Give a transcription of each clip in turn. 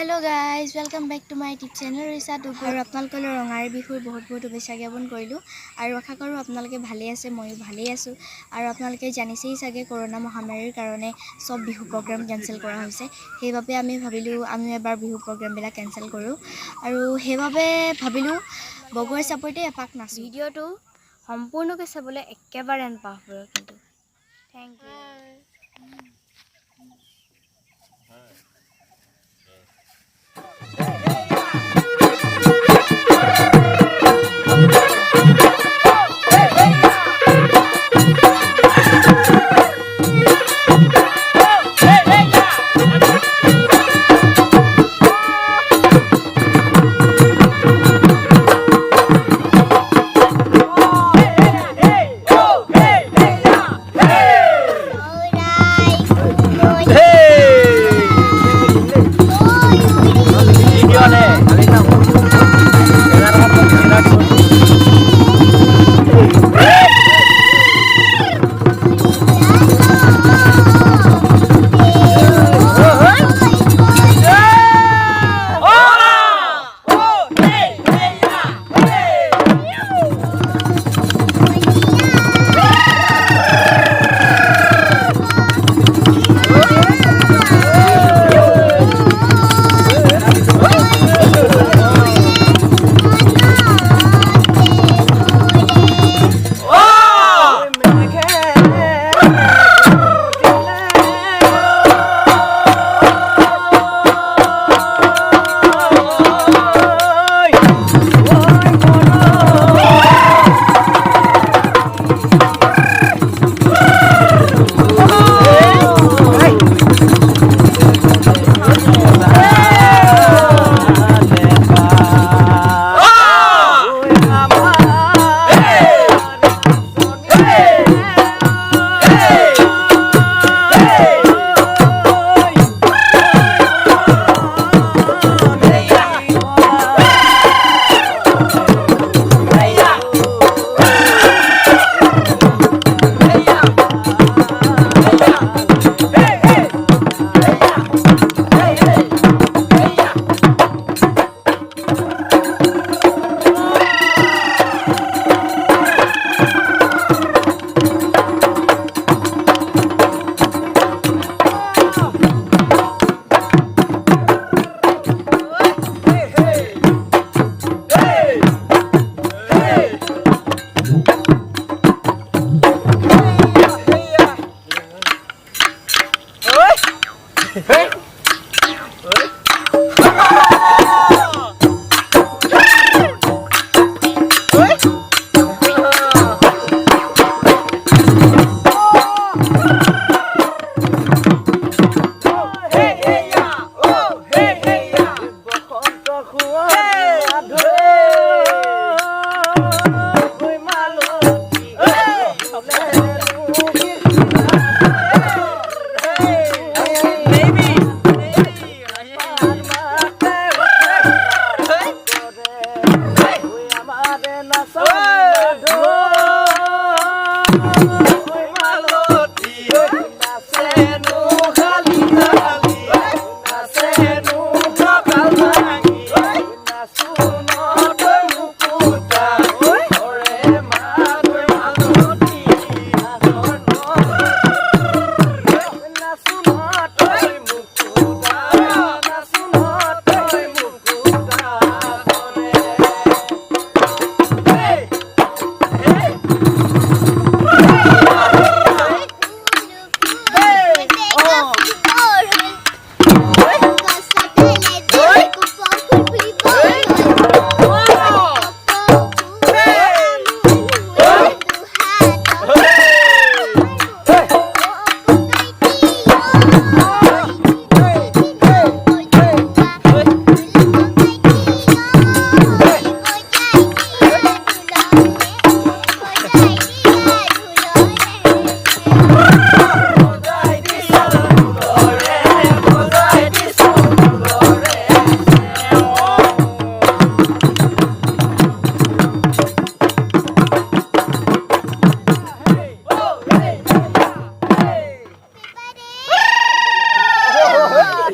Hello guys welcome back to my YouTube channel ऋषा टुकु और आपनालोकলৈ ৰঙালী বিহুৰ বহুত শুভেচ্ছা জ্ঞাপন কৰিলোঁ আৰু আশা কৰোঁ আপোনালোকে ভালেই আছে ময়ো ভালেই আছোঁ আৰু আপোনালোকে জানিছেই চাগে কৰোনা মহামাৰীৰ কাৰণে সব বিহু প্ৰগ্ৰাম কেনসেল কৰা হৈছে সেইবাবে আমি ভাবিলোঁ আমি এবাৰ বিহু প্ৰগ্ৰামবিলাক কেনসেল কৰোঁ আৰু সেইবাবে ভাবিলোঁ বগৰ চাপৰ্টে এপাক নাচো ভিডিঅ'টো সম্পূৰ্ণকৈ চাবলৈ একেবাৰে নাপাহৰিব কিন্তু থ্যাংক ইউ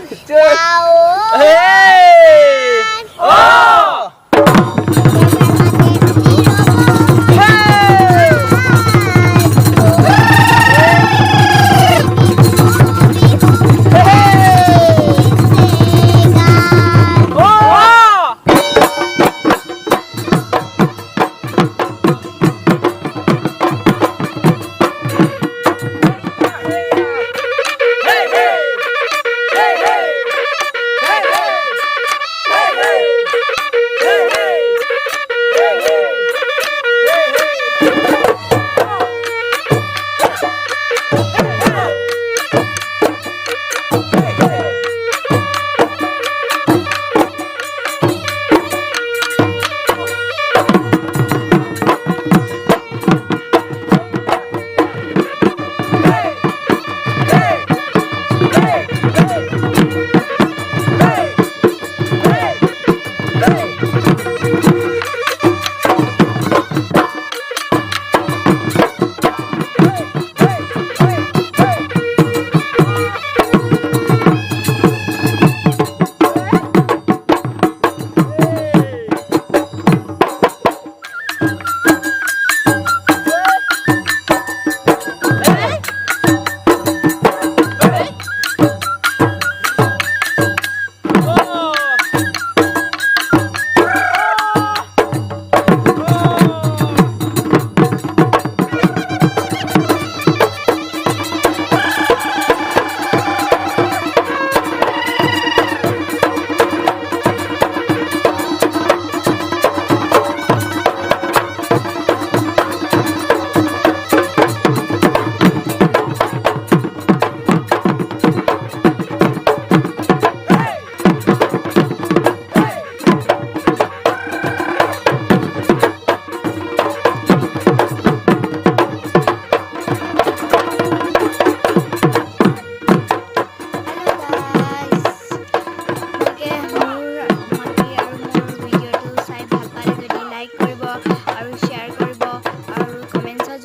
Hey!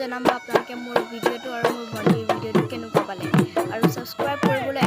জনাব আপোনালোকে মোৰ ভিডিঅ'টো আৰু মোৰ ভণ্টিৰ ভিডিঅ'টো কেনেকুৱা পালে আৰু ছাবস্ক্ৰাইব কৰিবলৈ